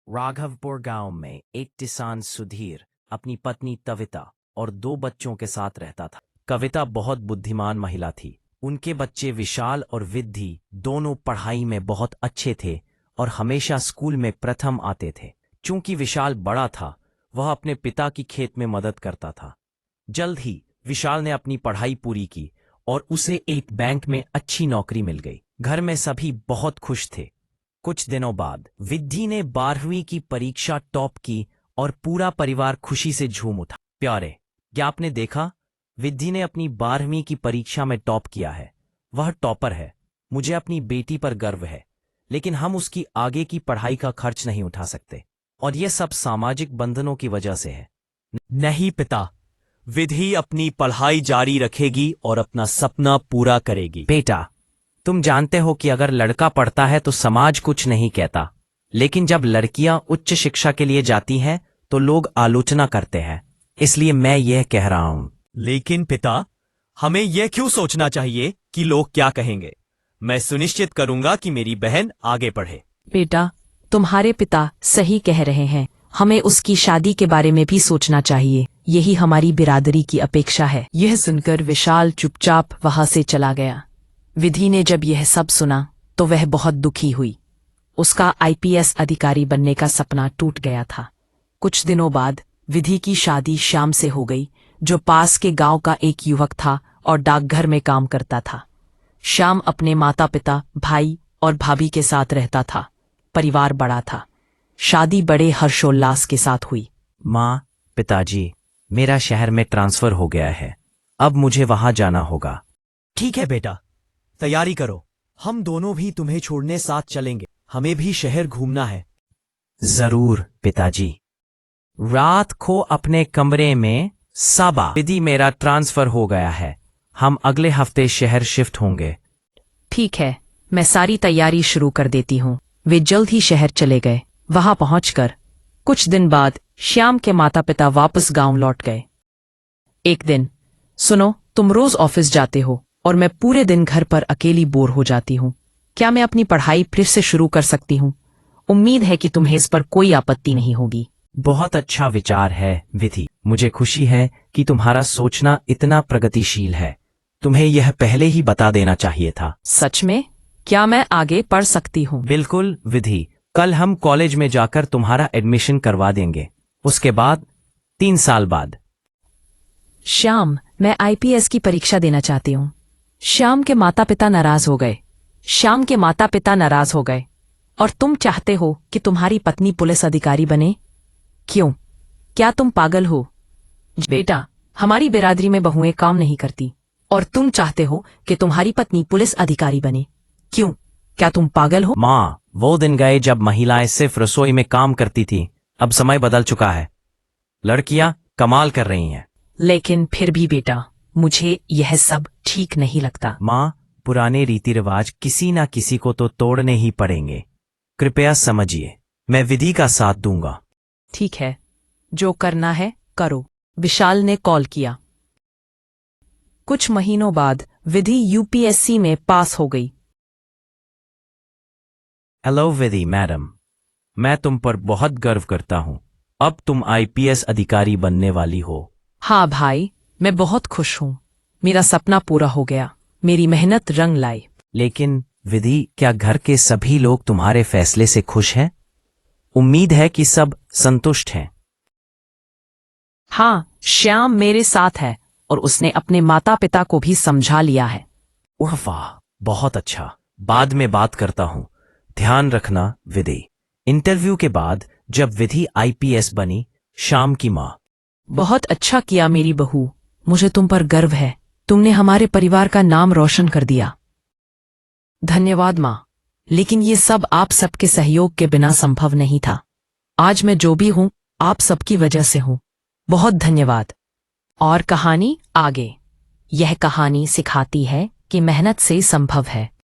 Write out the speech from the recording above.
राघवपुर गांव में एक किसान सुधीर अपनी पत्नी कविता और 2 बच्चों के साथ रहता था। कविता बहुत बुद्धिमान महिला थी। उनके बच्चे विशाल और विद्धि दोनों पढ़ाई में बहुत अच्छे थे और हमेशा स्कूल में प्रथम आते थे। चूंकि विशाल बड़ा था, वह अपने पिता की खेत में मदद करता था। जल्द ही विशाल ने अपनी पढ़ाई पूरी की और उसे एक बैंक में अच्छी नौकरी मिल गई। घर में सभी बहुत खुश थे। कुछ दिनों बाद विद्धि ने 12वीं की परीक्षा टॉप की और पूरा परिवार खुशी से झूम उठा। प्यारे, क्या आपने देखा? विद्धि ने अपनी 12वीं की परीक्षा में टॉप किया है। वह टॉपर है। मुझे अपनी बेटी पर गर्व है, लेकिन हम उसकी आगे की पढ़ाई का खर्च नहीं उठा सकते और यह सब सामाजिक बंधनों की वजह से है। नहीं पिता, विधि अपनी पढ़ाई जारी रखेगी और अपना सपना पूरा करेगी। बेटा, तुम जानते हो कि अगर लड़का पढ़ता है तो समाज कुछ नहीं कहता, लेकिन जब लड़कियां उच्च शिक्षा के लिए जाती हैं तो लोग आलोचना करते हैं। इसलिए मैं यह कह रहा हूं। लेकिन पिता, हमें यह क्यों सोचना चाहिए कि लोग क्या कहेंगे? मैं सुनिश्चित करूंगा कि मेरी बहन आगे पढ़े। बेटा, तुम्हारे पिता सही कह रहे हैं। हमें उसकी शादी के बारे में भी सोचना चाहिए। यही हमारी बिरादरी की अपेक्षा है। यह सुनकर विशाल चुपचाप वहां से चला गया। विधि ने जब यह सब सुना तो वह बहुत दुखी हुई। उसका आईपीएस अधिकारी बनने का सपना टूट गया था। कुछ दिनों बाद विधि की शादी श्याम से हो गई, जो पास के गांव का एक युवक था और डाकघर में काम करता था। श्याम अपने माता पिता, भाई और भाभी के साथ रहता था। परिवार बड़ा था। शादी बड़े हर्षोल्लास के साथ हुई। माँ, पिताजी, मेरा शहर में ट्रांसफर हो गया है। अब मुझे वहां जाना होगा। ठीक है बेटा, तैयारी करो। हम दोनों भी तुम्हें छोड़ने साथ चलेंगे। हमें भी शहर घूमना है। जरूर पिताजी। रात को अपने कमरे में सबा, विधि, मेरा ट्रांसफर हो गया है। हम अगले हफ्ते शहर शिफ्ट होंगे। ठीक है, मैं सारी तैयारी शुरू कर देती हूँ। वे जल्द ही शहर चले गए। वहां पहुंचकर कुछ दिन बाद श्याम के माता पिता वापस गांव लौट गए। एक दिन, सुनो, तुम रोज ऑफिस जाते हो और मैं पूरे दिन घर पर अकेली बोर हो जाती हूँ। क्या मैं अपनी पढ़ाई फिर से शुरू कर सकती हूँ? उम्मीद है कि तुम्हें इस पर कोई आपत्ति नहीं होगी। बहुत अच्छा विचार है विधि। मुझे खुशी है कि तुम्हारा सोचना इतना प्रगतिशील है। तुम्हें यह पहले ही बता देना चाहिए था। सच में? क्या मैं आगे पढ़ सकती हूँ? बिल्कुल विधि। कल हम कॉलेज में जाकर तुम्हारा एडमिशन करवा देंगे। उसके बाद 3 साल बाद। श्याम, मैं आईपीएस की परीक्षा देना चाहती हूँ। श्याम के माता पिता नाराज हो गए। श्याम के माता पिता नाराज हो गए। और तुम चाहते हो कि तुम्हारी पत्नी पुलिस अधिकारी बने? क्यों? क्या तुम पागल हो? बेटा, हमारी बिरादरी में बहुएं काम नहीं करती और तुम चाहते हो कि तुम्हारी पत्नी पुलिस अधिकारी बने। क्यों? क्या तुम पागल हो? माँ, वो दिन गए जब महिलाएं सिर्फ रसोई में काम करती थी। अब समय बदल चुका है। लड़कियां कमाल कर रही हैं। लेकिन फिर भी बेटा, मुझे यह सब ठीक नहीं लगता। माँ, पुराने रीति रिवाज किसी ना किसी को तो तोड़ने ही पड़ेंगे। कृपया समझिए, मैं विधि का साथ दूंगा। ठीक है, जो करना है करो। विशाल ने कॉल किया। कुछ महीनों बाद विधि यूपीएससी में पास हो गई। हेलो विधि मैडम, मैं तुम पर बहुत गर्व करता हूँ। अब तुम आईपीएस अधिकारी बनने वाली हो। हाँ भाई, मैं बहुत खुश हूँ। मेरा सपना पूरा हो गया। मेरी मेहनत रंग लाई। लेकिन विधि, क्या घर के सभी लोग तुम्हारे फैसले से खुश हैं? उम्मीद है कि सब संतुष्ट हैं। हाँ, श्याम मेरे साथ है और उसने अपने माता पिता को भी समझा लिया है। ओह वाह, बहुत अच्छा। बाद में बात करता हूँ। ध्यान रखना विधि। इंटरव्यू के बाद जब विधि आईपीएस बनी, श्याम की माँ, बहुत अच्छा किया मेरी बहू। मुझे तुम पर गर्व है। तुमने हमारे परिवार का नाम रोशन कर दिया। धन्यवाद माँ, लेकिन ये सब आप सबके सहयोग के बिना संभव नहीं था। आज मैं जो भी हूँ, आप सबकी वजह से हूँ। बहुत धन्यवाद। और कहानी आगे। यह कहानी सिखाती है कि मेहनत से संभव है।